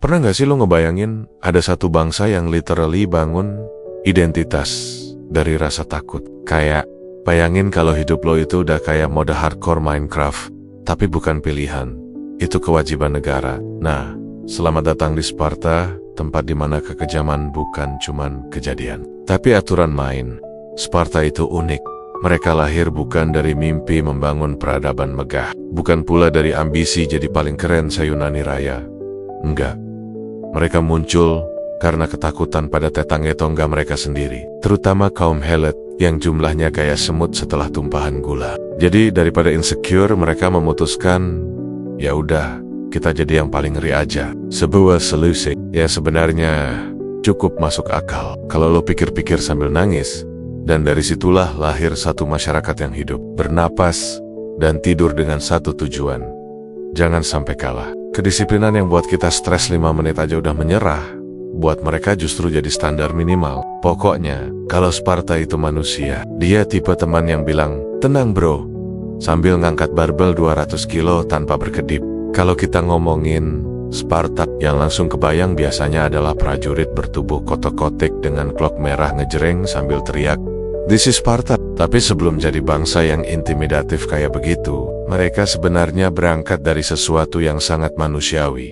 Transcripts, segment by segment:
Pernah gak sih lo ngebayangin ada satu bangsa yang literally bangun identitas dari rasa takut? Kayak bayangin kalau hidup lo itu udah kayak mode hardcore Minecraft, tapi bukan pilihan, itu kewajiban negara. Nah, selamat datang di Sparta, tempat dimana kekejaman bukan cuman kejadian, tapi aturan main. Sparta itu unik. Mereka lahir bukan dari mimpi membangun peradaban megah, bukan pula dari ambisi jadi paling keren se-Yunani Raya. Enggak. Mereka muncul karena ketakutan pada tetangga mereka sendiri, terutama kaum Helet yang jumlahnya kayak semut setelah tumpahan gula. Jadi daripada insecure, mereka memutuskan, ya udah, kita jadi yang paling ngeri aja. Sebuah solusi ya sebenarnya cukup masuk akal kalau lo pikir-pikir sambil nangis. Dan dari situlah lahir satu masyarakat yang hidup, bernapas, dan tidur dengan satu tujuan. Jangan sampai kalah. Kedisiplinan yang buat kita stres 5 menit aja udah menyerah, buat mereka justru jadi standar minimal. Pokoknya, kalau Sparta itu manusia, dia tipe teman yang bilang, tenang bro, sambil ngangkat barbel 200 kilo tanpa berkedip. Kalau kita ngomongin Sparta, yang langsung kebayang biasanya adalah prajurit bertubuh kotek-kotek dengan klok merah ngejreng sambil teriak, "This is Sparta." Tapi sebelum jadi bangsa yang intimidatif kayak begitu, mereka sebenarnya berangkat dari sesuatu yang sangat manusiawi,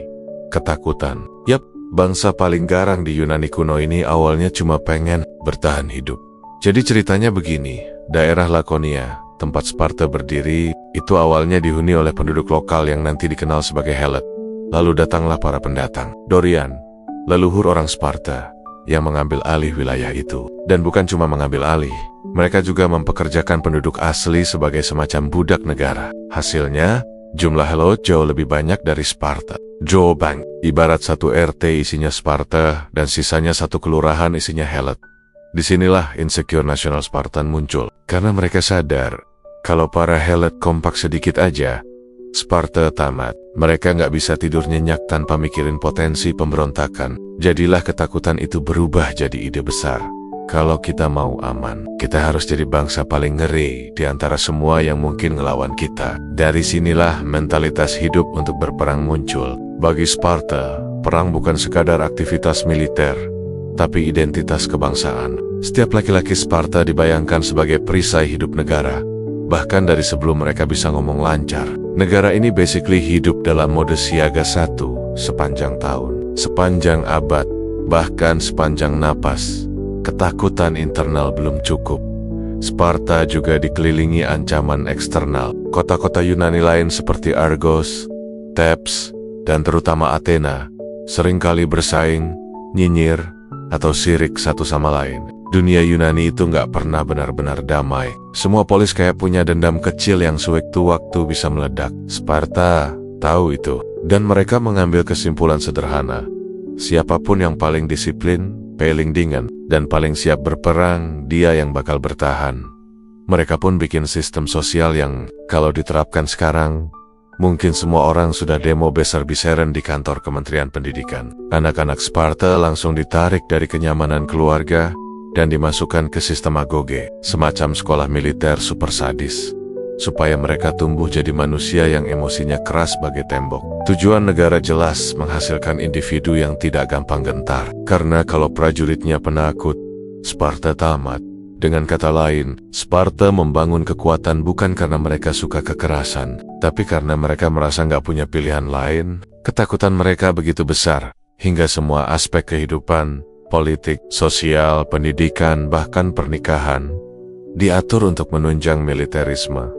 ketakutan. Yap, bangsa paling garang di Yunani kuno ini awalnya cuma pengen bertahan hidup. Jadi ceritanya begini, daerah Lakonia, tempat Sparta berdiri, itu awalnya dihuni oleh penduduk lokal yang nanti dikenal sebagai Helet. Lalu datanglah para pendatang, Dorian, leluhur orang Sparta, yang mengambil alih wilayah itu. Dan bukan cuma mengambil alih, mereka juga mempekerjakan penduduk asli sebagai semacam budak negara. Hasilnya, jumlah Helet jauh lebih banyak dari Sparta. Bank, ibarat satu RT isinya Sparta dan sisanya satu kelurahan isinya Helet. Disinilah insecure nasional Spartan muncul, karena mereka sadar kalau para Helet kompak sedikit aja, Sparta tamat. Mereka nggak bisa tidur nyenyak tanpa mikirin potensi pemberontakan. Jadilah ketakutan itu berubah jadi ide besar. Kalau kita mau aman, kita harus jadi bangsa paling ngeri di antara semua yang mungkin ngelawan kita. Dari sinilah mentalitas hidup untuk berperang muncul. Bagi Sparta, perang bukan sekadar aktivitas militer, tapi identitas kebangsaan. Setiap laki-laki Sparta dibayangkan sebagai perisai hidup negara. Bahkan dari sebelum mereka bisa ngomong lancar, negara ini basically hidup dalam mode siaga 1 sepanjang tahun, sepanjang abad, bahkan sepanjang napas. Ketakutan internal belum cukup. Sparta juga dikelilingi ancaman eksternal. Kota-kota Yunani lain seperti Argos, Thebes, dan terutama Athena seringkali bersaing, nyinyir, atau sirik satu sama lain. Dunia Yunani itu nggak pernah benar-benar damai. Semua polis kayak punya dendam kecil yang sewaktu-waktu bisa meledak. Sparta tahu itu, dan mereka mengambil kesimpulan sederhana. Siapapun yang paling disiplin, paling dingin, dan paling siap berperang, dia yang bakal bertahan. Mereka pun bikin sistem sosial yang, kalau diterapkan sekarang, mungkin semua orang sudah demo besar-besaran di kantor Kementerian Pendidikan. Anak-anak Sparta langsung ditarik dari kenyamanan keluarga dan dimasukkan ke sistem agoge, semacam sekolah militer super sadis, supaya mereka tumbuh jadi manusia yang emosinya keras bagai tembok. Tujuan negara jelas, menghasilkan individu yang tidak gampang gentar. Karena kalau prajuritnya penakut, Sparta tamat. Dengan kata lain, Sparta membangun kekuatan bukan karena mereka suka kekerasan, tapi karena mereka merasa nggak punya pilihan lain. Ketakutan mereka begitu besar, hingga semua aspek kehidupan, politik, sosial, pendidikan, bahkan pernikahan, diatur untuk menunjang militerisme.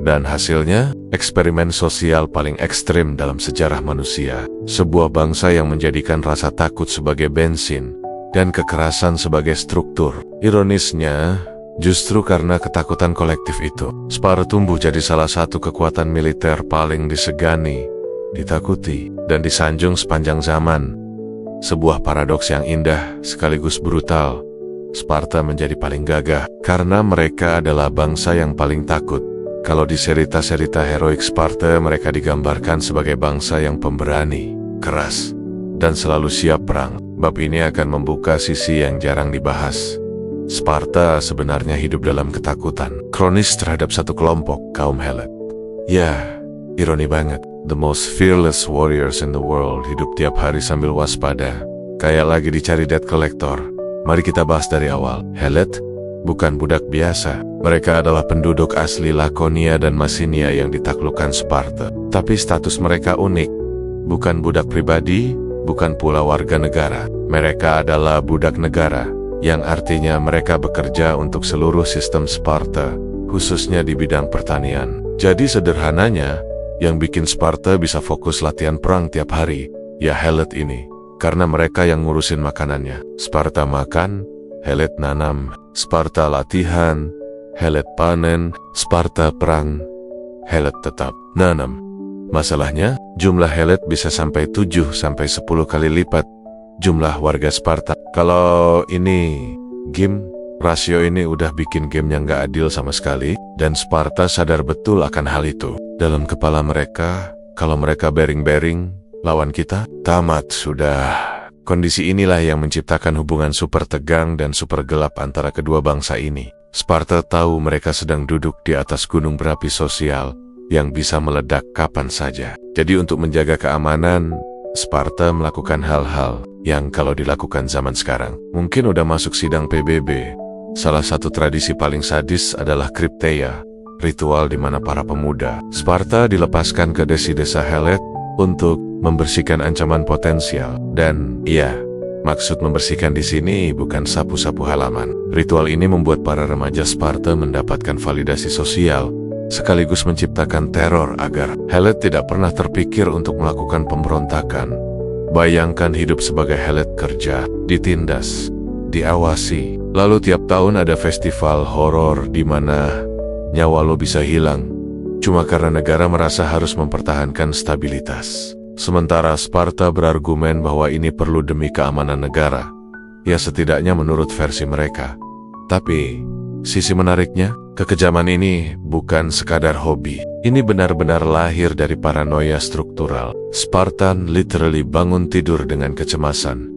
Dan hasilnya, eksperimen sosial paling ekstrim dalam sejarah manusia. Sebuah bangsa yang menjadikan rasa takut sebagai bensin, dan kekerasan sebagai struktur. Ironisnya, justru karena ketakutan kolektif itu, Sparta tumbuh jadi salah satu kekuatan militer paling disegani, ditakuti, dan disanjung sepanjang zaman. Sebuah paradoks yang indah sekaligus brutal. Sparta menjadi paling gagah karena mereka adalah bangsa yang paling takut. Kalau di cerita-cerita heroik Sparta, mereka digambarkan sebagai bangsa yang pemberani, keras, dan selalu siap perang. Bab ini akan membuka sisi yang jarang dibahas. Sparta sebenarnya hidup dalam ketakutan kronis terhadap satu kelompok, kaum Helet. Ya, ironi banget. The most fearless warriors in the world hidup tiap hari sambil waspada, kayak lagi dicari debt collector. Mari kita bahas dari awal. Helot bukan budak biasa. Mereka adalah penduduk asli Lakonia dan Masinia yang ditaklukkan Sparta. Tapi status mereka unik. Bukan budak pribadi, bukan pula warga negara. Mereka adalah budak negara, yang artinya mereka bekerja untuk seluruh sistem Sparta, khususnya di bidang pertanian. Jadi sederhananya, yang bikin Sparta bisa fokus latihan perang tiap hari, ya Helot ini. Karena mereka yang ngurusin makanannya. Sparta makan, Helot nanam. Sparta latihan, Helot panen. Sparta perang, Helot tetap nanam. Masalahnya, jumlah Helot bisa sampai 7-10 kali lipat jumlah warga Sparta. Kalau ini game, rasio ini udah bikin gamenya nggak adil sama sekali, dan Sparta sadar betul akan hal itu. Dalam kepala mereka, kalau mereka bering-bering lawan kita, tamat sudah. Kondisi inilah yang menciptakan hubungan super tegang dan super gelap antara kedua bangsa ini. Sparta tahu mereka sedang duduk di atas gunung berapi sosial yang bisa meledak kapan saja. Jadi untuk menjaga keamanan, Sparta melakukan hal-hal yang kalau dilakukan zaman sekarang mungkin udah masuk sidang PBB. Salah satu tradisi paling sadis adalah Krypteia, ritual di mana para pemuda Sparta dilepaskan ke desa-desa Helot untuk membersihkan ancaman potensial. Dan iya, maksud membersihkan di sini bukan sapu-sapu halaman. Ritual ini membuat para remaja Sparta mendapatkan validasi sosial, sekaligus menciptakan teror agar Helot tidak pernah terpikir untuk melakukan pemberontakan. Bayangkan hidup sebagai Helot kerja, ditindas, diawasi. Lalu tiap tahun ada festival horor di mana nyawa lo bisa hilang, cuma karena negara merasa harus mempertahankan stabilitas. Sementara Sparta berargumen bahwa ini perlu demi keamanan negara. Ya setidaknya menurut versi mereka. Tapi, sisi menariknya, kekejaman ini bukan sekadar hobi. Ini benar-benar lahir dari paranoia struktural. Spartan literally bangun tidur dengan kecemasan.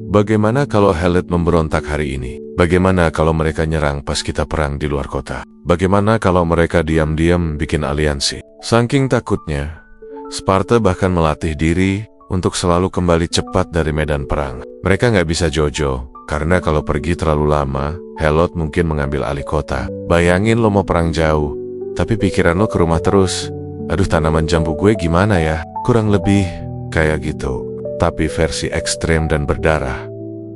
Bagaimana kalau Helot memberontak hari ini? Bagaimana kalau mereka nyerang pas kita perang di luar kota? Bagaimana kalau mereka diam-diam bikin aliansi? Saking takutnya, Sparta bahkan melatih diri untuk selalu kembali cepat dari medan perang. Mereka nggak bisa jojo, karena kalau pergi terlalu lama, Helot mungkin mengambil alih kota. Bayangin lo mau perang jauh, tapi pikiran lo ke rumah terus. Aduh, tanaman jambu gue gimana ya? Kurang lebih kayak gitu. Tapi versi ekstrem dan berdarah.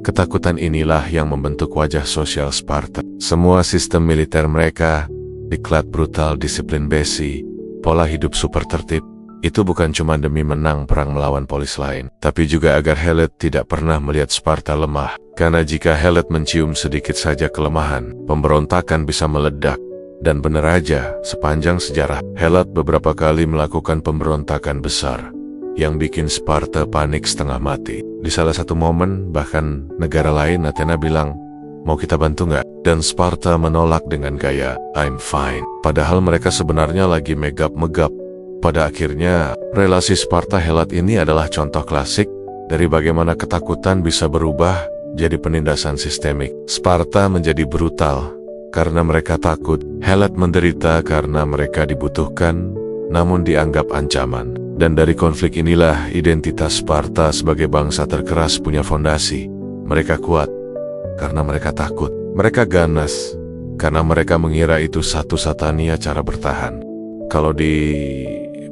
Ketakutan inilah yang membentuk wajah sosial Sparta. Semua sistem militer mereka, diklat brutal, disiplin besi, pola hidup super tertib, itu bukan cuma demi menang perang melawan polis lain, tapi juga agar Helot tidak pernah melihat Sparta lemah. Karena jika Helot mencium sedikit saja kelemahan, pemberontakan bisa meledak. Dan benar aja, sepanjang sejarah, Helot beberapa kali melakukan pemberontakan besar yang bikin Sparta panik setengah mati. Di salah satu momen, bahkan negara lain Athena bilang, mau kita bantu nggak? Dan Sparta menolak dengan gaya, I'm fine. Padahal mereka sebenarnya lagi megap-megap. Pada akhirnya, relasi Sparta-Helot ini adalah contoh klasik dari bagaimana ketakutan bisa berubah jadi penindasan sistemik. Sparta menjadi brutal karena mereka takut. Helot menderita karena mereka dibutuhkan, namun dianggap ancaman. Dan dari konflik inilah identitas Sparta sebagai bangsa terkeras punya fondasi. Mereka kuat karena mereka takut. Mereka ganas karena mereka mengira itu satu-satunya cara bertahan. Kalau di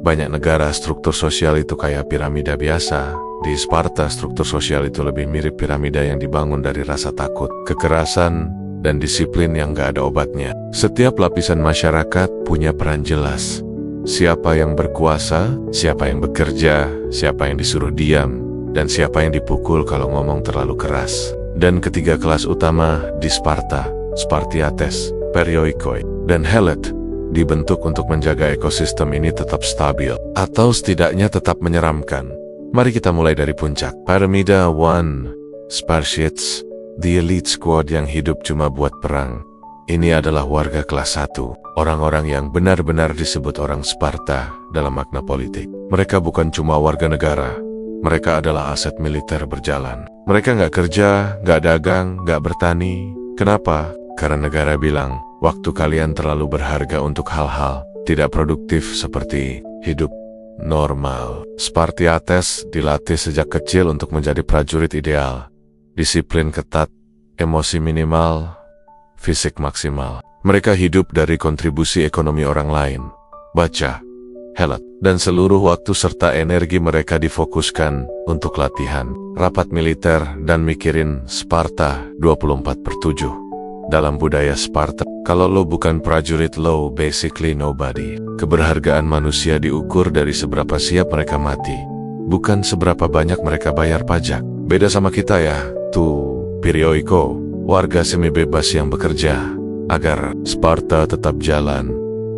banyak negara struktur sosial itu kayak piramida biasa, di Sparta struktur sosial itu lebih mirip piramida yang dibangun dari rasa takut, kekerasan, dan disiplin yang gak ada obatnya. Setiap lapisan masyarakat punya peran jelas. Siapa yang berkuasa, siapa yang bekerja, siapa yang disuruh diam, dan siapa yang dipukul kalau ngomong terlalu keras. Dan ketiga kelas utama di Sparta, Spartiates, Perioikoi, dan Helot, dibentuk untuk menjaga ekosistem ini tetap stabil, atau setidaknya tetap menyeramkan. Mari kita mulai dari puncak. Pyramida 1, Spartiates, the elite squad yang hidup cuma buat perang. Ini adalah warga kelas 1, orang-orang yang benar-benar disebut orang Sparta dalam makna politik. Mereka bukan cuma warga negara, mereka adalah aset militer berjalan. Mereka nggak kerja, nggak dagang, nggak bertani. Kenapa? Karena negara bilang, waktu kalian terlalu berharga untuk hal-hal tidak produktif seperti hidup, normal. Spartiates dilatih sejak kecil untuk menjadi prajurit ideal. Disiplin ketat, emosi minimal, fisik maksimal. Mereka hidup dari kontribusi ekonomi orang lain. Baca, Helot, dan seluruh waktu serta energi mereka difokuskan untuk latihan, rapat militer, dan mikirin Sparta 24/7. Dalam budaya Sparta, kalau lo bukan prajurit, lo basically nobody. Keberhargaan manusia diukur dari seberapa siap mereka mati, bukan seberapa banyak mereka bayar pajak. Beda sama kita ya, tuh Pirioiko, warga semi-bebas yang bekerja agar Sparta tetap jalan.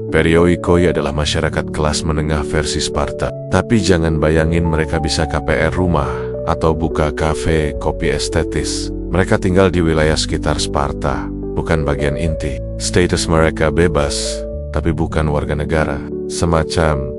Perioikoi adalah masyarakat kelas menengah versi Sparta. Tapi jangan bayangin mereka bisa KPR rumah atau buka kafe kopi estetis. Mereka tinggal di wilayah sekitar Sparta, bukan bagian inti. Status mereka bebas, tapi bukan warga negara. Semacam,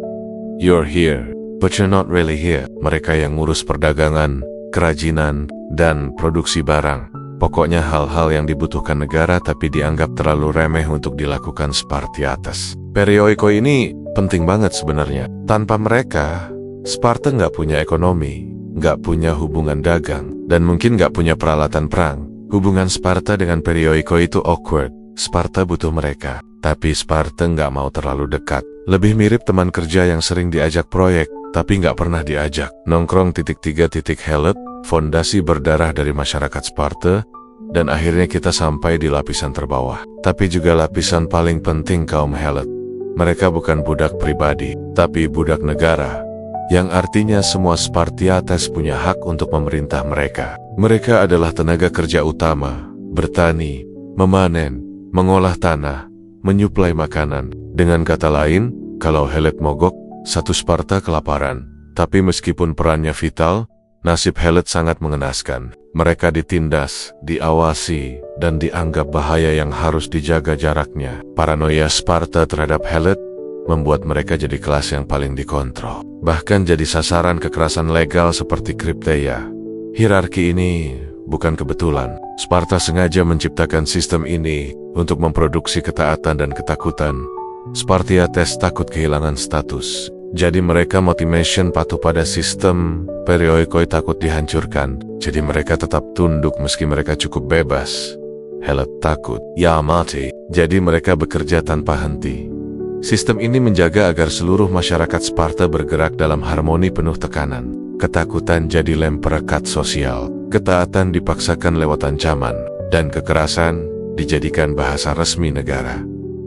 you're here, but you're not really here. Mereka yang ngurus perdagangan, kerajinan, dan produksi barang. Pokoknya hal-hal yang dibutuhkan negara tapi dianggap terlalu remeh untuk dilakukan Spartiates. Perioiko ini penting banget sebenarnya. Tanpa mereka, Sparta nggak punya ekonomi, nggak punya hubungan dagang, dan mungkin nggak punya peralatan perang. Hubungan Sparta dengan Perioiko itu awkward. Sparta butuh mereka, tapi Sparta nggak mau terlalu dekat. Lebih mirip teman kerja yang sering diajak proyek, tapi nggak pernah diajak. Nongkrong Helot, fondasi berdarah dari masyarakat Sparta, dan akhirnya kita sampai di lapisan terbawah. Tapi juga lapisan paling penting kaum Helot. Mereka bukan budak pribadi, tapi budak negara, yang artinya semua Spartiates punya hak untuk memerintah mereka. Mereka adalah tenaga kerja utama, bertani, memanen, mengolah tanah, menyuplai makanan. Dengan kata lain, kalau Helot mogok, satu Sparta kelaparan. Tapi meskipun perannya vital, nasib Helot sangat mengenaskan. Mereka ditindas, diawasi, dan dianggap bahaya yang harus dijaga jaraknya. Paranoia Sparta terhadap Helot membuat mereka jadi kelas yang paling dikontrol. Bahkan jadi sasaran kekerasan legal seperti Kripteia. Hierarki ini bukan kebetulan. Sparta sengaja menciptakan sistem ini untuk memproduksi ketaatan dan ketakutan. Spartiates takut kehilangan status. Jadi mereka motivation patuh pada sistem. Perioikoi takut dihancurkan. Jadi mereka tetap tunduk meski mereka cukup bebas. Helot takut, ya mati. Jadi mereka bekerja tanpa henti. Sistem ini menjaga agar seluruh masyarakat Sparta bergerak dalam harmoni penuh tekanan. Ketakutan jadi lem perekat sosial. Ketaatan dipaksakan lewat ancaman. Dan kekerasan dijadikan bahasa resmi negara.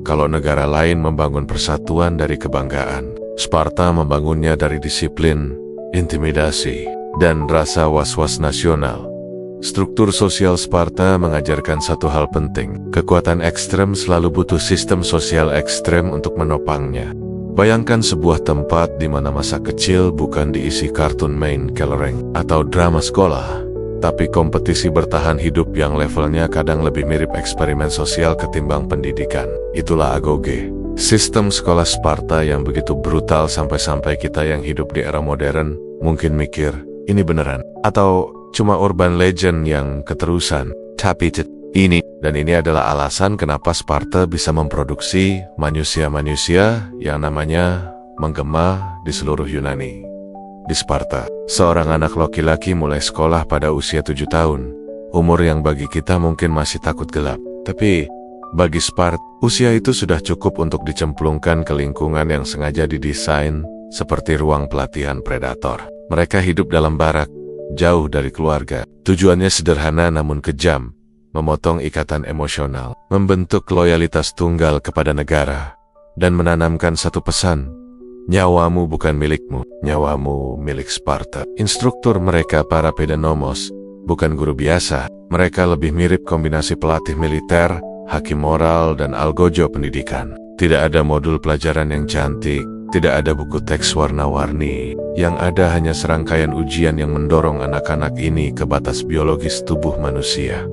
Kalau negara lain membangun persatuan dari kebanggaan, Sparta membangunnya dari disiplin, intimidasi, dan rasa was-was nasional. Struktur sosial Sparta mengajarkan satu hal penting. Kekuatan ekstrem selalu butuh sistem sosial ekstrem untuk menopangnya. Bayangkan sebuah tempat di mana masa kecil bukan diisi kartun main kelereng atau drama sekolah, tapi kompetisi bertahan hidup yang levelnya kadang lebih mirip eksperimen sosial ketimbang pendidikan. Itulah Agoge. Sistem sekolah Sparta yang begitu brutal sampai-sampai kita yang hidup di era modern mungkin mikir, ini beneran? Atau cuma urban legend yang keterusan? Tapi ini adalah alasan kenapa Sparta bisa memproduksi manusia-manusia yang namanya menggema di seluruh Yunani. Di Sparta, seorang anak laki-laki mulai sekolah pada usia 7 tahun. Umur yang bagi kita mungkin masih takut gelap. Tapi bagi Sparta, usia itu sudah cukup untuk dicemplungkan ke lingkungan yang sengaja didesain seperti ruang pelatihan predator. Mereka hidup dalam barak, jauh dari keluarga. Tujuannya sederhana namun kejam, memotong ikatan emosional, membentuk loyalitas tunggal kepada negara, dan menanamkan satu pesan, nyawamu bukan milikmu, nyawamu milik Sparta. Instruktur mereka para pedanomos, bukan guru biasa. Mereka lebih mirip kombinasi pelatih militer, hakim moral, dan algojo pendidikan. Tidak ada modul pelajaran yang cantik, tidak ada buku teks warna-warni. Yang ada hanya serangkaian ujian yang mendorong anak-anak ini ke batas biologis tubuh manusia.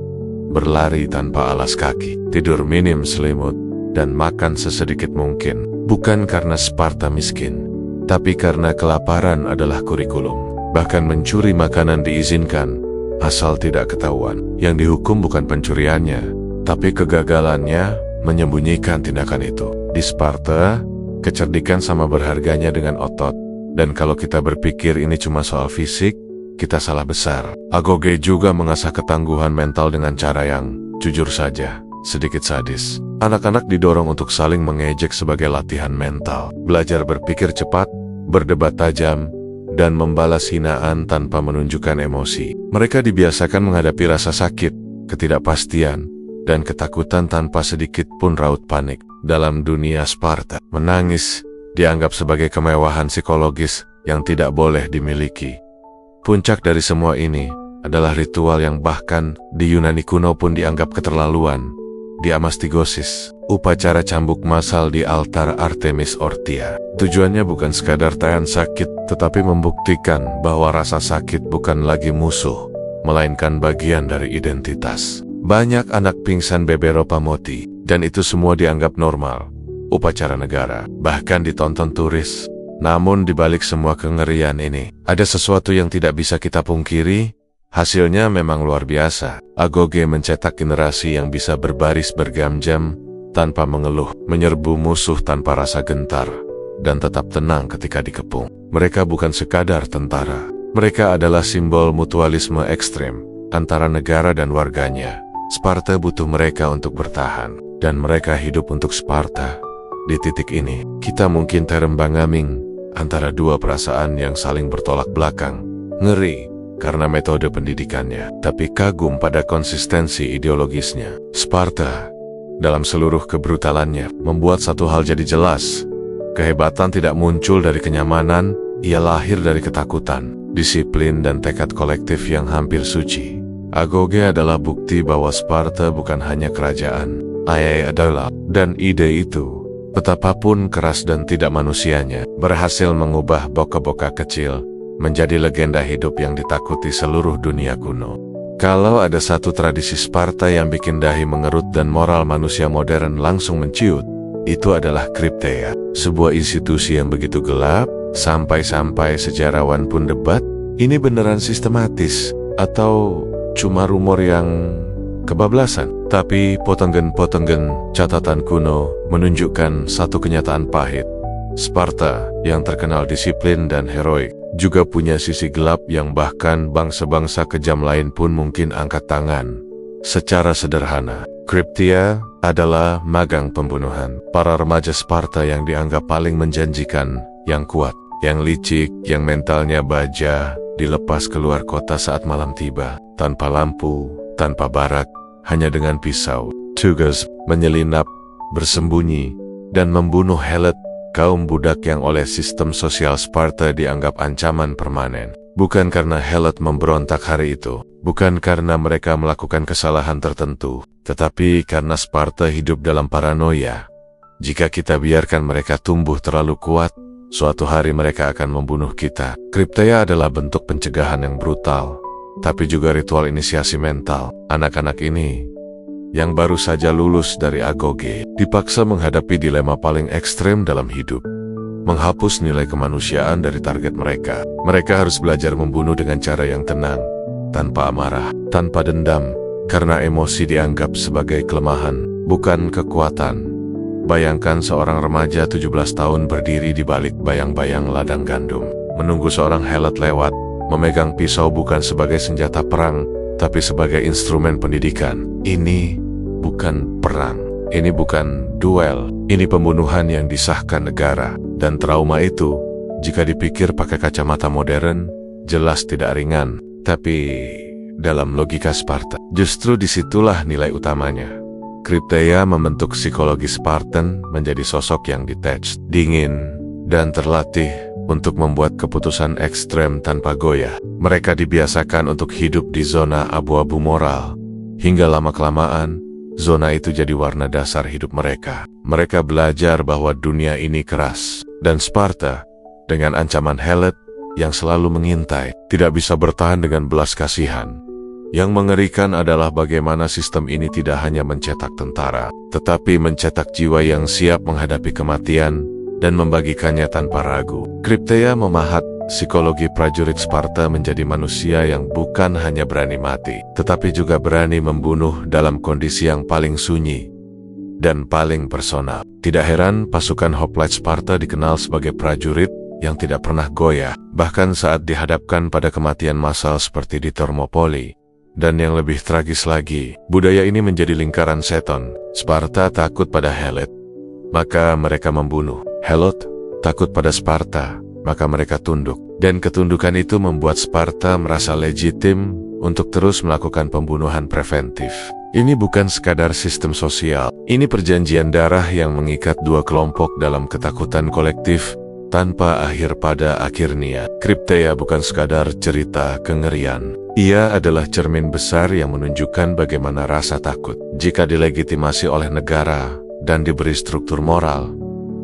Berlari tanpa alas kaki, tidur minim selimut, dan makan sesedikit mungkin. Bukan karena Sparta miskin, tapi karena kelaparan adalah kurikulum. Bahkan mencuri makanan diizinkan, asal tidak ketahuan. Yang dihukum bukan pencuriannya, tapi kegagalannya menyembunyikan tindakan itu. Di Sparta, kecerdikan sama berharganya dengan otot, Dan kalau kita berpikir ini cuma soal fisik, kita salah besar. Agoge juga mengasah ketangguhan mental dengan cara yang, jujur saja, sedikit sadis. Anak-anak didorong untuk saling mengejek sebagai latihan mental. Belajar berpikir cepat, berdebat tajam, dan membalas hinaan tanpa menunjukkan emosi. Mereka dibiasakan menghadapi rasa sakit, ketidakpastian, dan ketakutan tanpa sedikit pun raut panik. Dalam dunia Sparta, menangis dianggap sebagai kemewahan psikologis yang tidak boleh dimiliki. Puncak dari semua ini adalah ritual yang bahkan di Yunani kuno pun dianggap keterlaluan. Diamastigosis, upacara cambuk massal di altar Artemis Orthia. Tujuannya bukan sekadar tahan sakit, tetapi membuktikan bahwa rasa sakit bukan lagi musuh, melainkan bagian dari identitas. Banyak anak pingsan beberapa moti, dan itu semua dianggap normal. Upacara negara, bahkan ditonton turis. Namun di balik semua kengerian ini, ada sesuatu yang tidak bisa kita pungkiri. Hasilnya memang luar biasa. Agoge mencetak generasi yang bisa berbaris berjam-jam tanpa mengeluh, menyerbu musuh tanpa rasa gentar, dan tetap tenang ketika dikepung. Mereka bukan sekadar tentara. Mereka adalah simbol mutualisme ekstrem antara negara dan warganya. Sparta butuh mereka untuk bertahan, dan mereka hidup untuk Sparta. Di titik ini, kita mungkin terembang-ambing antara dua perasaan yang saling bertolak belakang. Ngeri karena metode pendidikannya, tapi kagum pada konsistensi ideologisnya. Sparta, dalam seluruh kebrutalannya, membuat satu hal jadi jelas. Kehebatan tidak muncul dari kenyamanan, ia lahir dari ketakutan, disiplin, dan tekad kolektif yang hampir suci. Agoge adalah bukti bahwa Sparta bukan hanya kerajaan. Ia adalah, dan ide itu, betapapun keras dan tidak manusianya, berhasil mengubah boka-boka kecil menjadi legenda hidup yang ditakuti seluruh dunia kuno. Kalau ada satu tradisi Sparta yang bikin dahi mengerut dan moral manusia modern langsung menciut, itu adalah Crypteia. Sebuah institusi yang begitu gelap, sampai-sampai sejarawan pun debat, ini beneran sistematis, atau cuma rumor yang kebablasan. Tapi potenggen-potenggen catatan kuno menunjukkan satu kenyataan pahit. Sparta yang terkenal disiplin dan heroik juga punya sisi gelap yang bahkan bangsa-bangsa kejam lain pun mungkin angkat tangan. Secara sederhana, Crypteia adalah magang pembunuhan. Para remaja Sparta yang dianggap paling menjanjikan, yang kuat, yang licik, yang mentalnya baja, dilepas keluar kota saat malam tiba, tanpa lampu, tanpa barak, hanya dengan pisau, tugas, menyelinap, bersembunyi, dan membunuh Helot, kaum budak yang oleh sistem sosial Sparta dianggap ancaman permanen. Bukan karena Helot memberontak hari itu, bukan karena mereka melakukan kesalahan tertentu, tetapi karena Sparta hidup dalam paranoia. Jika kita biarkan mereka tumbuh terlalu kuat, suatu hari mereka akan membunuh kita. Crypteia adalah bentuk pencegahan yang brutal, tapi juga ritual inisiasi mental. Anak-anak ini, yang baru saja lulus dari Agoge, dipaksa menghadapi dilema paling ekstrem dalam hidup. Menghapus nilai kemanusiaan dari target mereka. Mereka harus belajar membunuh dengan cara yang tenang, tanpa amarah, tanpa dendam, karena emosi dianggap sebagai kelemahan, bukan kekuatan. Bayangkan seorang remaja 17 tahun berdiri di balik bayang-bayang ladang gandum, menunggu seorang Helot lewat, memegang pisau bukan sebagai senjata perang, tapi sebagai instrumen pendidikan. Ini bukan perang, ini bukan duel, ini pembunuhan yang disahkan negara. Dan trauma itu, jika dipikir pakai kacamata modern, jelas tidak ringan. Tapi dalam logika Sparta, justru disitulah nilai utamanya. Crypteia membentuk psikologi Spartan menjadi sosok yang detached, dingin, dan terlatih untuk membuat keputusan ekstrem tanpa goyah. Mereka dibiasakan untuk hidup di zona abu-abu moral. Hingga lama-kelamaan, zona itu jadi warna dasar hidup mereka. Mereka belajar bahwa dunia ini keras, dan Sparta, dengan ancaman Helot yang selalu mengintai, tidak bisa bertahan dengan belas kasihan. Yang mengerikan adalah bagaimana sistem ini tidak hanya mencetak tentara, tetapi mencetak jiwa yang siap menghadapi kematian dan membagikannya tanpa ragu. Crypteia memahat psikologi prajurit Sparta menjadi manusia yang bukan hanya berani mati, tetapi juga berani membunuh dalam kondisi yang paling sunyi dan paling personal. Tidak heran pasukan hoplite Sparta dikenal sebagai prajurit yang tidak pernah goyah, bahkan saat dihadapkan pada kematian massal seperti di Thermopylae. Dan yang lebih tragis lagi, budaya ini menjadi lingkaran seton. Sparta takut pada Helot, maka mereka membunuh. Helot takut pada Sparta, maka mereka tunduk. Dan ketundukan itu membuat Sparta merasa legitim untuk terus melakukan pembunuhan preventif. Ini bukan sekadar sistem sosial, ini perjanjian darah yang mengikat dua kelompok dalam ketakutan kolektif tanpa akhir pada akhirnya. Crypteia bukan sekadar cerita kengerian. Ia adalah cermin besar yang menunjukkan bagaimana rasa takut, jika dilegitimasi oleh negara dan diberi struktur moral,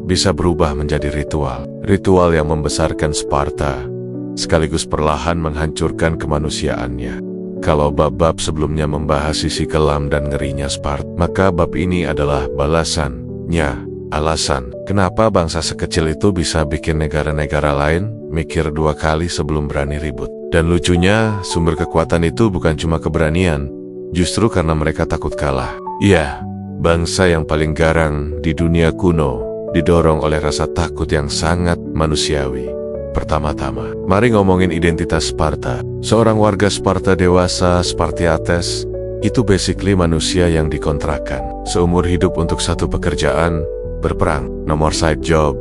bisa berubah menjadi ritual. Ritual yang membesarkan Sparta, sekaligus perlahan menghancurkan kemanusiaannya. Kalau bab-bab sebelumnya membahas sisi kelam dan ngerinya Sparta, maka bab ini adalah balasannya. Alasan kenapa bangsa sekecil itu bisa bikin negara-negara lain mikir dua kali sebelum berani ribut. Dan lucunya, sumber kekuatan itu bukan cuma keberanian, justru karena mereka takut kalah. Iya, bangsa yang paling garang di dunia kuno didorong oleh rasa takut yang sangat manusiawi. Pertama-tama, mari ngomongin identitas Sparta. Seorang warga Sparta dewasa, Spartiates, itu basically manusia yang dikontrakan. Seumur hidup untuk satu pekerjaan, berperang, nomor side job,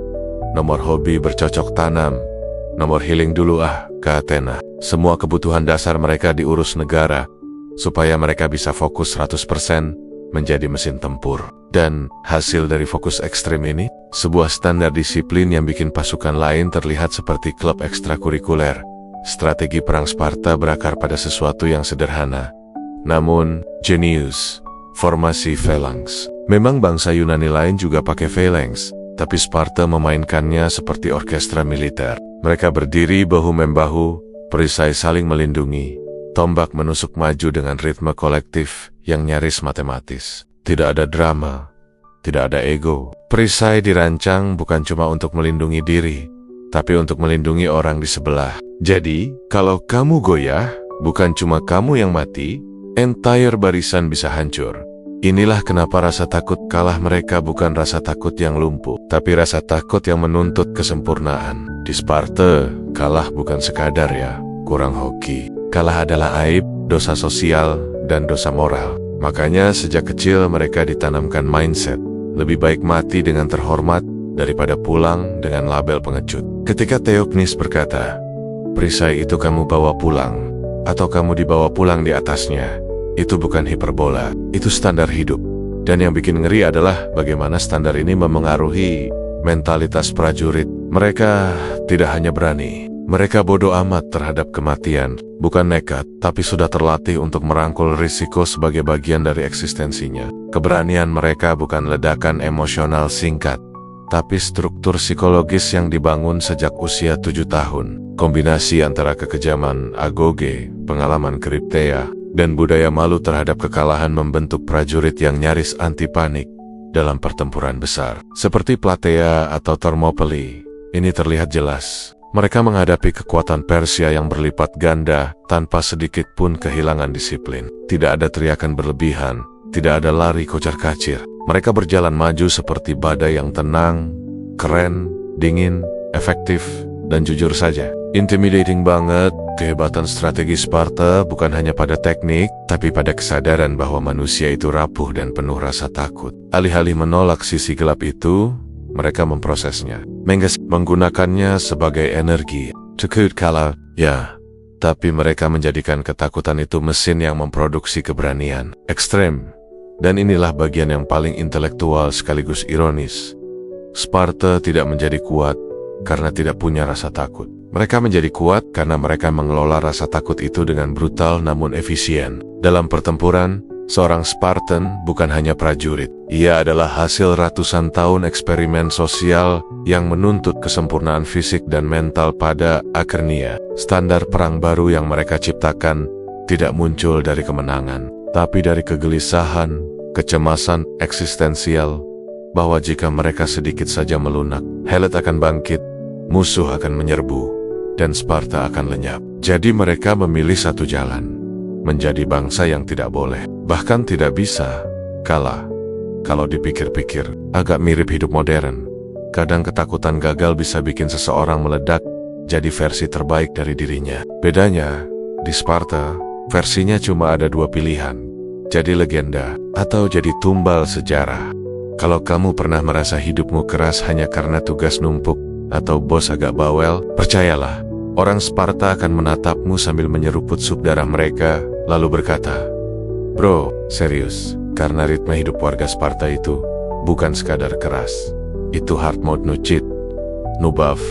nomor hobi bercocok tanam, nomor healing dulu ke Athena. Semua kebutuhan dasar mereka diurus negara, supaya mereka bisa fokus 100% menjadi mesin tempur. Dan hasil dari fokus ekstrim ini, sebuah standar disiplin yang bikin pasukan lain terlihat seperti klub ekstrakurikuler. Strategi perang Sparta berakar pada sesuatu yang sederhana, namun jenius, formasi phalanx. Memang bangsa Yunani lain juga pakai phalanx, tapi Sparta memainkannya seperti orkestra militer. Mereka berdiri bahu-membahu, perisai saling melindungi, tombak menusuk maju dengan ritme kolektif yang nyaris matematis. Tidak ada drama, tidak ada ego. Perisai dirancang bukan cuma untuk melindungi diri, tapi untuk melindungi orang di sebelah. Jadi, kalau kamu goyah, bukan cuma kamu yang mati, entire barisan bisa hancur. Inilah kenapa rasa takut kalah mereka bukan rasa takut yang lumpuh, tapi rasa takut yang menuntut kesempurnaan. Di Sparta, kalah bukan sekadar kurang hoki. Kalah adalah aib, dosa sosial, dan dosa moral. Makanya sejak kecil mereka ditanamkan mindset, lebih baik mati dengan terhormat daripada pulang dengan label pengecut. Ketika Theognis berkata, perisai itu kamu bawa pulang, atau kamu dibawa pulang di atasnya, itu bukan hiperbola, itu standar hidup. Dan yang bikin ngeri adalah bagaimana standar ini memengaruhi mentalitas prajurit. Mereka tidak hanya berani, mereka bodoh amat terhadap kematian, bukan nekat, tapi sudah terlatih untuk merangkul risiko sebagai bagian dari eksistensinya. Keberanian mereka bukan ledakan emosional singkat, tapi struktur psikologis yang dibangun sejak usia 7 tahun. Kombinasi antara kekejaman agoge, pengalaman Crypteia, dan budaya malu terhadap kekalahan membentuk prajurit yang nyaris anti panik dalam pertempuran besar. Seperti Plataea atau Thermopylae, ini terlihat jelas. Mereka menghadapi kekuatan Persia yang berlipat ganda tanpa sedikit pun kehilangan disiplin. Tidak ada teriakan berlebihan, tidak ada lari kocar-kacir. Mereka berjalan maju seperti badai yang tenang, keren, dingin, efektif, dan jujur saja, intimidating banget. Kehebatan strategi Sparta bukan hanya pada teknik, tapi pada kesadaran bahwa manusia itu rapuh dan penuh rasa takut. Alih-alih menolak sisi gelap itu, mereka memprosesnya, menggunakannya sebagai energi. Takut kalah, tapi mereka menjadikan ketakutan itu mesin yang memproduksi keberanian ekstrem. Dan inilah bagian yang paling intelektual sekaligus ironis. Sparta tidak menjadi kuat karena tidak punya rasa takut. Mereka menjadi kuat karena mereka mengelola rasa takut itu dengan brutal namun efisien. Dalam pertempuran, seorang Spartan bukan hanya prajurit. Ia adalah hasil ratusan tahun eksperimen sosial yang menuntut kesempurnaan fisik dan mental pada akhirnya. Standar perang baru yang mereka ciptakan tidak muncul dari kemenangan, tapi dari kegelisahan, kecemasan eksistensial, bahwa jika mereka sedikit saja melunak, Helot akan bangkit, musuh akan menyerbu, dan Sparta akan lenyap. Jadi mereka memilih satu jalan, menjadi bangsa yang tidak boleh, bahkan tidak bisa kalah. Kalau dipikir-pikir, agak mirip hidup modern. kadang ketakutan gagal bisa bikin seseorang meledak jadi versi terbaik dari dirinya. Bedanya, di Sparta, versinya cuma ada dua pilihan. Jadi legenda, atau jadi tumbal sejarah. Kalau kamu pernah merasa hidupmu keras hanya karena tugas numpuk, atau bos agak bawel, percayalah, orang Sparta akan menatapmu sambil menyeruput sup darah mereka, lalu berkata, "Bro, serius, karena ritme hidup warga Sparta itu bukan sekadar keras. Itu hard mode, no cheat, no buff,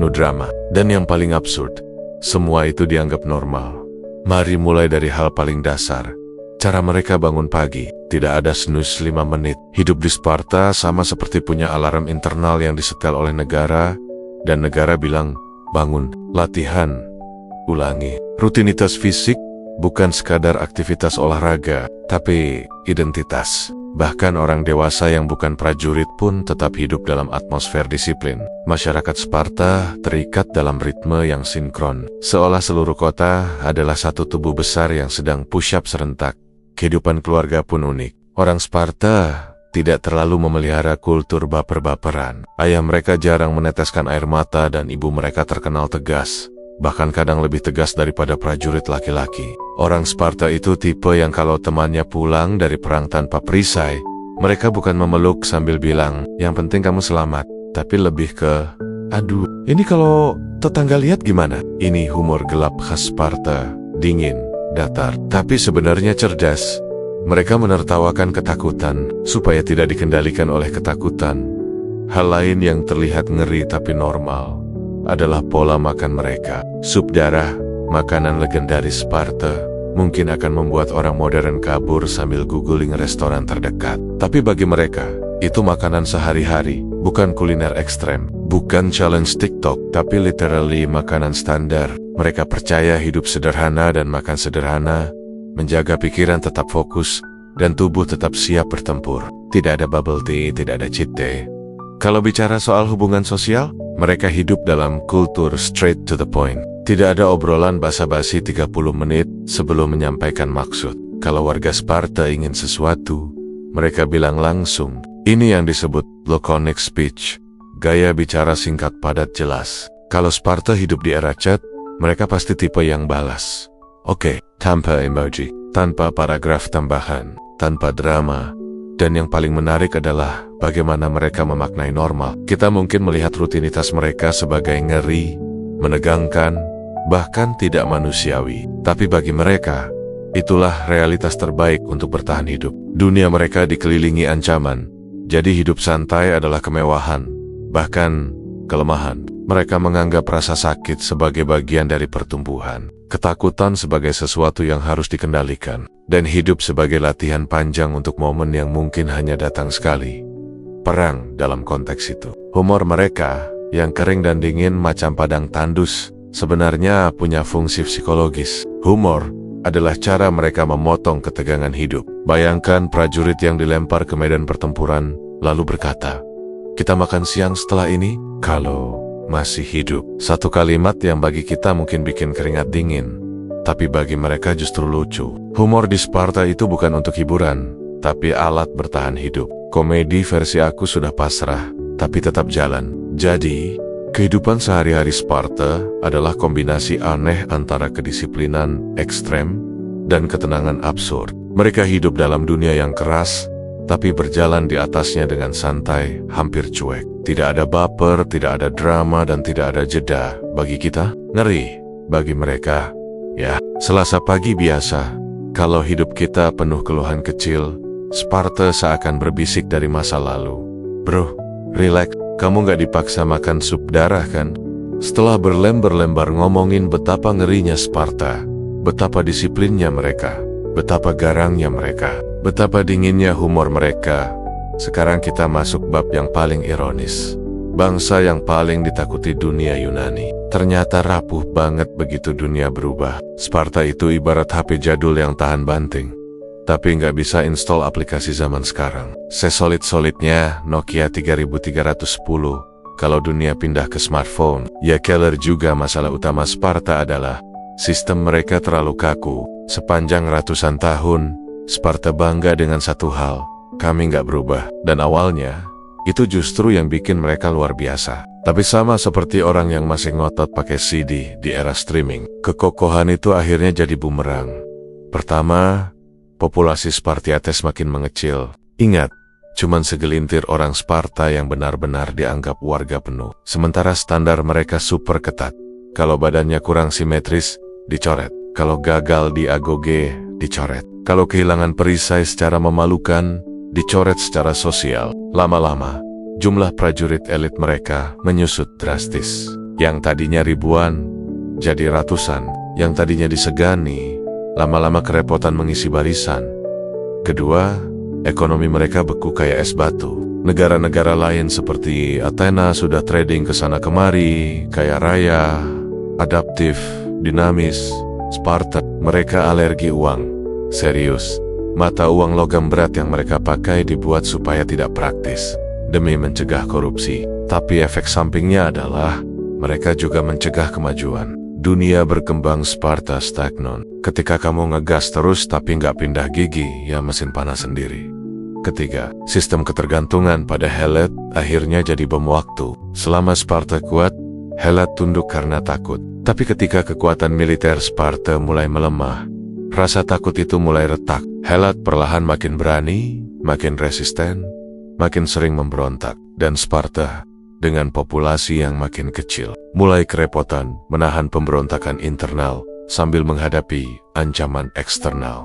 no drama." Dan yang paling absurd, semua itu dianggap normal. Mari mulai dari hal paling dasar. Cara mereka bangun pagi, tidak ada snooze 5 menit. Hidup di Sparta sama seperti punya alarm internal yang disetel oleh negara, dan negara bilang, bangun, latihan, ulangi. Rutinitas fisik bukan sekadar aktivitas olahraga, tapi identitas. Bahkan orang dewasa yang bukan prajurit pun tetap hidup dalam atmosfer disiplin. Masyarakat Sparta terikat dalam ritme yang sinkron, seolah seluruh kota adalah satu tubuh besar yang sedang push-up serentak. Kehidupan keluarga pun unik. Orang Sparta tidak terlalu memelihara kultur baper-baperan. Ayah mereka jarang meneteskan air mata dan ibu mereka terkenal tegas. Bahkan kadang lebih tegas daripada prajurit laki-laki. Orang Sparta itu tipe yang kalau temannya pulang dari perang tanpa perisai, mereka bukan memeluk sambil bilang, "Yang penting kamu selamat." Tapi lebih ke, "Aduh, ini kalau tetangga lihat gimana?" Ini humor gelap khas Sparta, dingin, datar, tapi sebenarnya cerdas. Mereka menertawakan ketakutan, supaya tidak dikendalikan oleh ketakutan. Hal lain yang terlihat ngeri tapi normal adalah pola makan mereka. Sup darah, makanan legendaris Sparta, mungkin akan membuat orang modern kabur sambil googling restoran terdekat. Tapi bagi mereka, itu makanan sehari-hari, bukan kuliner ekstrem, bukan challenge TikTok, tapi literally makanan standar. Mereka percaya hidup sederhana dan makan sederhana, menjaga pikiran tetap fokus, dan tubuh tetap siap bertempur. Tidak ada bubble tea, tidak ada cheat day. Kalau bicara soal hubungan sosial, mereka hidup dalam kultur straight to the point. Tidak ada obrolan basa-basi 30 menit sebelum menyampaikan maksud. Kalau warga Sparta ingin sesuatu, mereka bilang langsung. Ini yang disebut laconic speech, gaya bicara singkat padat jelas. Kalau Sparta hidup di era chat, mereka pasti tipe yang balas. Oke, tanpa emoji, tanpa paragraf tambahan, tanpa drama. Dan yang paling menarik adalah bagaimana mereka memaknai normal. Kita mungkin melihat rutinitas mereka sebagai ngeri, menegangkan, bahkan tidak manusiawi. Tapi bagi mereka, itulah realitas terbaik untuk bertahan hidup. Dunia mereka dikelilingi ancaman, jadi hidup santai adalah kemewahan, bahkan kelemahan. Mereka menganggap rasa sakit sebagai bagian dari pertumbuhan, ketakutan sebagai sesuatu yang harus dikendalikan, dan hidup sebagai latihan panjang untuk momen yang mungkin hanya datang sekali. Perang dalam konteks itu. Humor mereka, yang kering dan dingin macam padang tandus, sebenarnya punya fungsi psikologis. Humor adalah cara mereka memotong ketegangan hidup. Bayangkan prajurit yang dilempar ke medan pertempuran, lalu berkata, "Kita makan siang setelah ini?" Kalau masih hidup. Satu kalimat yang bagi kita mungkin bikin keringat dingin, tapi bagi mereka justru lucu. Humor di Sparta itu bukan untuk hiburan, tapi alat bertahan hidup. Komedi versi aku sudah pasrah, tapi tetap jalan. Jadi, kehidupan sehari-hari Sparta adalah kombinasi aneh antara kedisiplinan ekstrem dan ketenangan absurd. Mereka hidup dalam dunia yang keras, tapi berjalan di atasnya dengan santai, hampir cuek. Tidak ada baper, tidak ada drama, dan tidak ada jeda. Bagi kita, ngeri. Bagi mereka, ya, Selasa pagi biasa. Kalau hidup kita penuh keluhan kecil, Sparta seakan berbisik dari masa lalu. "Bro, relax, kamu gak dipaksa makan sup darah kan?" Setelah berlembar-lembar ngomongin betapa ngerinya Sparta, betapa disiplinnya mereka, betapa garangnya mereka, betapa dinginnya humor mereka, sekarang kita masuk bab yang paling ironis. Bangsa yang paling ditakuti dunia Yunani, ternyata rapuh banget begitu dunia berubah. Sparta itu ibarat HP jadul yang tahan banting, tapi nggak bisa install aplikasi zaman sekarang. Sesolid-solidnya Nokia 3310, kalau dunia pindah ke smartphone, ya killer juga. Masalah utama Sparta adalah sistem mereka terlalu kaku. Sepanjang ratusan tahun, Sparta bangga dengan satu hal, kami nggak berubah. Dan awalnya, Itu justru yang bikin mereka luar biasa. Tapi sama seperti orang yang masih ngotot pakai CD di era streaming, kekokohan itu akhirnya jadi bumerang. Pertama, populasi Spartiates makin mengecil. Ingat, cuman segelintir orang Sparta yang benar-benar dianggap warga penuh. Sementara standar mereka super ketat. Kalau badannya kurang simetris, dicoret. Kalau gagal di agoge, dicoret. Kalau kehilangan perisai secara memalukan, dicoret secara sosial. Lama-lama, jumlah prajurit elit mereka menyusut drastis. Yang tadinya ribuan, jadi ratusan. Yang tadinya disegani, lama-lama kerepotan mengisi barisan. Kedua, ekonomi mereka beku kayak es batu. Negara-negara lain seperti Athena sudah trading ke sana kemari, kaya raya, adaptif, dinamis. Sparta, mereka alergi uang. Serius, mata uang logam berat yang mereka pakai dibuat supaya tidak praktis, demi mencegah korupsi. Tapi efek sampingnya adalah, mereka juga mencegah kemajuan. Dunia berkembang, Sparta stagnan. Ketika kamu ngegas terus tapi nggak pindah gigi, ya mesin panas sendiri. Ketiga, sistem ketergantungan pada Helat akhirnya jadi bom waktu. Selama Sparta kuat, Helat tunduk karena takut. Tapi ketika kekuatan militer Sparta mulai melemah, rasa takut itu mulai retak. Helat perlahan makin berani, makin resisten, makin sering memberontak. Dan Sparta, dengan populasi yang makin kecil, mulai kerepotan menahan pemberontakan internal sambil menghadapi ancaman eksternal.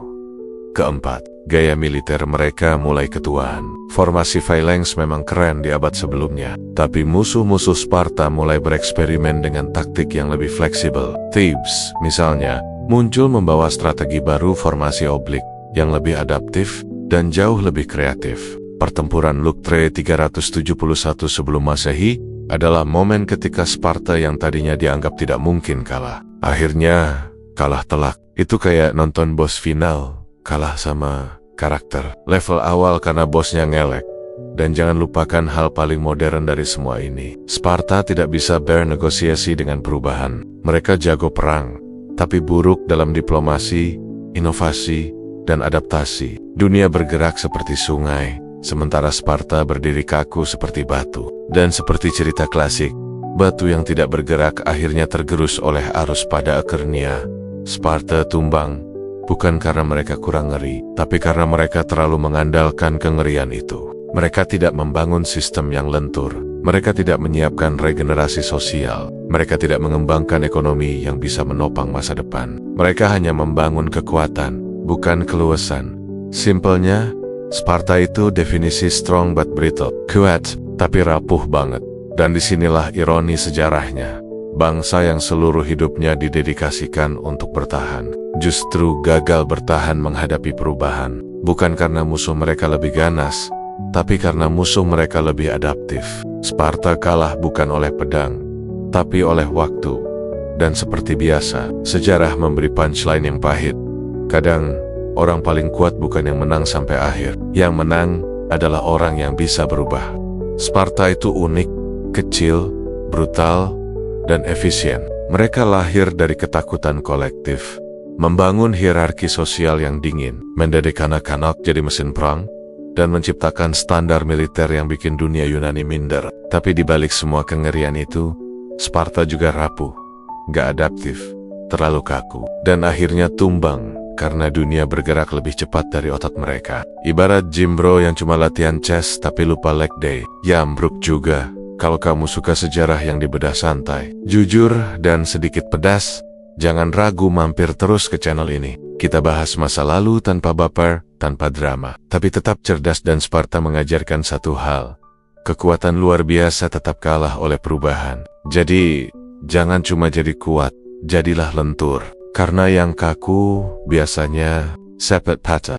Keempat, gaya militer mereka mulai ketuaan. Formasi phalanx memang keren di abad sebelumnya, tapi musuh-musuh Sparta mulai bereksperimen dengan taktik yang lebih fleksibel. Thebes, misalnya, muncul membawa strategi baru formasi oblik yang lebih adaptif dan jauh lebih kreatif. Pertempuran Leuctra 371 sebelum Masehi adalah momen ketika Sparta yang tadinya dianggap tidak mungkin kalah, akhirnya kalah telak. Itu kayak nonton boss final, kalah sama karakter level awal karena bosnya ngelek. Dan jangan lupakan hal paling modern dari semua ini. Sparta tidak bisa bernegosiasi dengan perubahan. Mereka jago perang, tapi buruk dalam diplomasi, inovasi, dan adaptasi. Dunia bergerak seperti sungai, sementara Sparta berdiri kaku seperti batu. Dan seperti cerita klasik, batu yang tidak bergerak akhirnya tergerus oleh arus pada akhirnya. Sparta tumbang, bukan karena mereka kurang ngeri, tapi karena mereka terlalu mengandalkan kengerian itu. Mereka tidak membangun sistem yang lentur. Mereka tidak menyiapkan regenerasi sosial. Mereka tidak mengembangkan ekonomi yang bisa menopang masa depan. Mereka hanya membangun kekuatan, bukan keluasan. Simpelnya, Sparta itu definisi strong but brittle. Kuat, tapi rapuh banget. Dan disinilah ironi sejarahnya. Bangsa yang seluruh hidupnya didedikasikan untuk bertahan, justru gagal bertahan menghadapi perubahan. Bukan karena musuh mereka lebih ganas, tapi karena musuh mereka lebih adaptif. Sparta kalah bukan oleh pedang, tapi oleh waktu. Dan seperti biasa, sejarah memberi punchline yang pahit. Kadang, orang paling kuat bukan yang menang sampai akhir. Yang menang adalah orang yang bisa berubah. Sparta itu unik, kecil, brutal, dan efisien. Mereka lahir dari ketakutan kolektif, membangun hierarki sosial yang dingin, mendidik anak-anak jadi mesin perang, dan menciptakan standar militer yang bikin dunia Yunani minder. Tapi di balik semua kengerian itu, Sparta juga rapuh, gak adaptif, terlalu kaku, dan akhirnya tumbang karena dunia bergerak lebih cepat dari otot mereka. Ibarat gym bro yang cuma latihan chest tapi lupa leg day, ya ambruk juga. Kalau kamu suka sejarah yang dibedah santai, jujur, dan sedikit pedas, jangan ragu mampir terus ke channel ini. Kita bahas masa lalu tanpa baper, tanpa drama, tapi tetap cerdas. Dan Sparta mengajarkan satu hal, kekuatan luar biasa tetap kalah oleh perubahan. Jadi, jangan cuma jadi kuat, jadilah lentur. Karena yang kaku biasanya sepet patah.